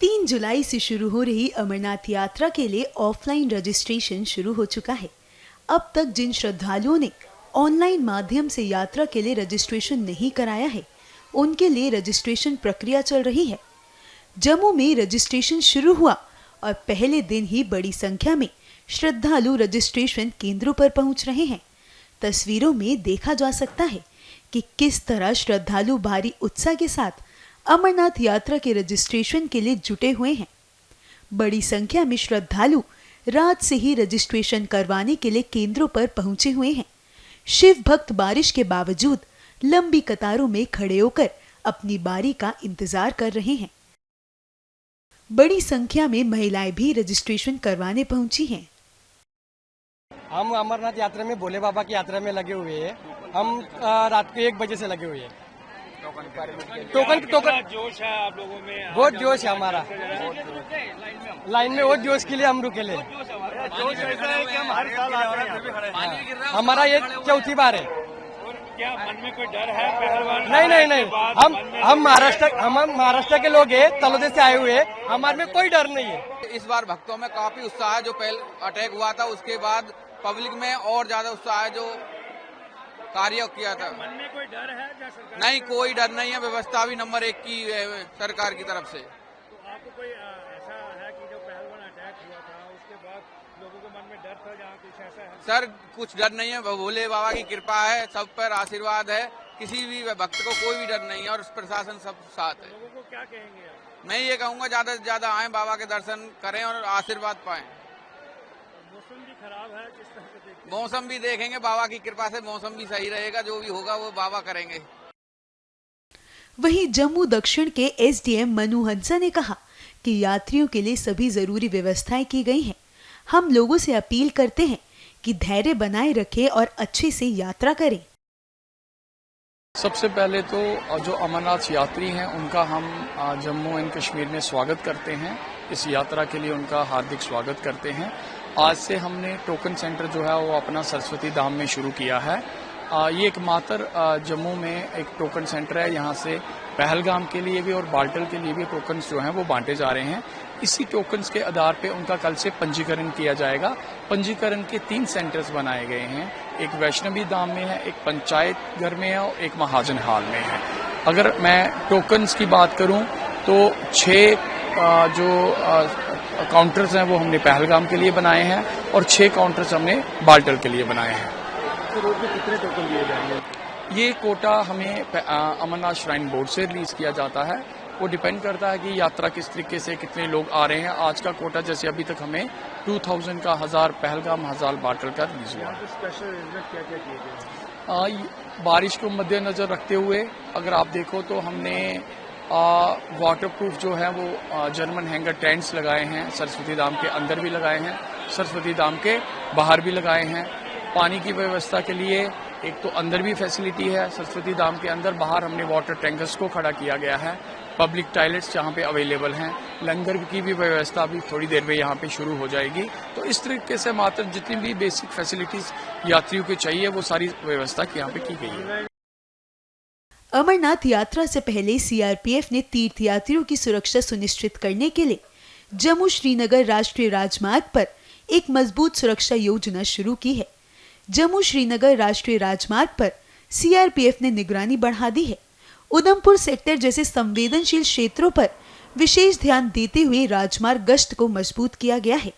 3 जुलाई से शुरू हो रही अमरनाथ यात्रा के लिए ऑफलाइन रजिस्ट्रेशन शुरू हो चुका है। अब तक जिन श्रद्धालुओं ने ऑनलाइन माध्यम से यात्रा के लिए रजिस्ट्रेशन नहीं कराया है, उनके लिए रजिस्ट्रेशन प्रक्रिया चल रही है। जम्मू में रजिस्ट्रेशन शुरू हुआ और पहले दिन ही बड़ी संख्या में श्रद्धालु रजिस्ट्रेशन केंद्रों पर पहुंच रहे हैं। तस्वीरों में देखा जा सकता है कि किस तरह श्रद्धालु भारी उत्साह के साथ अमरनाथ यात्रा के रजिस्ट्रेशन के लिए जुटे हुए हैं। बड़ी संख्या में श्रद्धालु रात से ही रजिस्ट्रेशन करवाने के लिए केंद्रों पर पहुंचे हुए हैं। शिव भक्त बारिश के बावजूद लंबी कतारों में खड़े होकर अपनी बारी का इंतजार कर रहे हैं। बड़ी संख्या में महिलाएं भी रजिस्ट्रेशन करवाने पहुंची हैं। हम अमरनाथ यात्रा में भोले बाबा की यात्रा में लगे हुए हैं। हम रात को 1 बजे से लगे हुए हैं। टोकन जोश है आप लोगों में? बहुत जोश है हमारा। लाइन में बहुत जोश के लिए हम रुके ले। जोश ऐसा है कि हम हर साल आते हैं, फिर भी खड़े हैं। हमारा ये 4थी बार है। क्या मन में कोई डर है पहलवान? नहीं। हम महाराष्ट्र के लोग हैं, तलोदे से आए हुए हैं। हमारे में कोई डर नहीं है। इस बार भक्तों में काफी उत्साह है। जो पहले अटैक हुआ था उसके बाद पब्लिक में और ज्यादा उत्साह है। जो कार्य किया था, मन में कोई डर है? नहीं, कोई डर नहीं है। व्यवस्था भी नंबर 1 की है सरकार की तरफ से। तो आपको कोई ऐसा है कि जो पहलवान अटैक हुआ था उसके बाद लोगों के मन में डर था, जहाँ कुछ ऐसा है? सर, कुछ डर नहीं है। भोले बाबा की कृपा है, सब पर आशीर्वाद है। किसी भी भक्त को कोई भी डर नहीं है और प्रशासन सब साथ है। लोगों को क्या कहेंगे आप? मैं ये कहूँगा ज्यादा से ज्यादा आए, बाबा के दर्शन करें और आशीर्वाद पाएं। मौसम भी खराब है, किस तरह से देखते हैं? मौसम भी देखेंगे, बाबा की कृपा से मौसम भी सही रहेगा। जो भी होगा वो बाबा करेंगे। वहीं जम्मू दक्षिण के एसडीएम मनु हंसा ने कहा कि यात्रियों के लिए सभी जरूरी व्यवस्थाएं की गई हैं। हम लोगों से अपील करते हैं कि धैर्य बनाए रखें और अच्छे से यात्रा करें। सबसे पहले तो जो अमरनाथ यात्री हैं उनका हम जम्मू एंड कश्मीर में स्वागत करते हैं। इस यात्रा के लिए उनका हार्दिक स्वागत करते हैं। आज से हमने टोकन सेंटर जो है वो अपना सरस्वती धाम में शुरू किया है। ये एकमात्र जम्मू में एक टोकन सेंटर है। यहाँ से पहलगाम के लिए भी और बाल्टल के लिए भी टोकन्स जो हैं वो बांटे जा रहे हैं। इसी टोकन्स के आधार पे उनका कल से पंजीकरण किया जाएगा। पंजीकरण के 3 सेंटर्स बनाए गए हैं। एक वैष्णवी धाम में है, एक पंचायत घर में है और एक महाजन हाल में है। अगर मैं टोकन्स की बात करूं तो 6 जो काउंटर्स हैं वो हमने पहलगाम के लिए बनाए हैं और 6 काउंटर्स हमने बाल्टल के लिए बनाए हैं। तो रोज में कितने टोकन दिए जाएंगे? ये कोटा हमें अमरनाथ श्राइन बोर्ड से रिलीज किया जाता है। वो डिपेंड करता है कि यात्रा किस तरीके से कितने लोग आ रहे हैं। आज का कोटा जैसे अभी तक हमें 2000 का 1000 पहलगाम 1000 बाल्टल का रिलीज हुआ। स्पेशल अरेंजमेंट क्या क्या किए गए? बारिश को मद्देनजर रखते हुए अगर आप देखो तो हमने वाटरप्रूफ जो है वो जर्मन हैंगर टेंट्स लगाए हैं। सरस्वती धाम के अंदर भी लगाए हैं, सरस्वती धाम के बाहर भी लगाए हैं। पानी की व्यवस्था के लिए एक तो अंदर भी फैसिलिटी है सरस्वती धाम के अंदर, बाहर हमने वाटर टैंकर्स को खड़ा किया गया है। पब्लिक टॉयलेट्स जहाँ पे अवेलेबल हैं। लंगर की भी व्यवस्था अभी थोड़ी देर में यहाँ पे शुरू हो जाएगी। तो इस तरीके से मात्र जितनी भी बेसिक फैसिलिटीज यात्रियों को चाहिए वो सारी व्यवस्था यहाँ पे की गई है। अमरनाथ यात्रा से पहले सीआरपीएफ ने तीर्थयात्रियों की सुरक्षा सुनिश्चित करने के लिए जम्मू श्रीनगर राष्ट्रीय राजमार्ग पर एक मजबूत सुरक्षा योजना शुरू की है। जम्मू श्रीनगर राष्ट्रीय राजमार्ग पर सीआरपीएफ ने निगरानी बढ़ा दी है। उधमपुर सेक्टर जैसे संवेदनशील क्षेत्रों पर विशेष ध्यान देते हुए राजमार्ग गश्त को मजबूत किया गया है।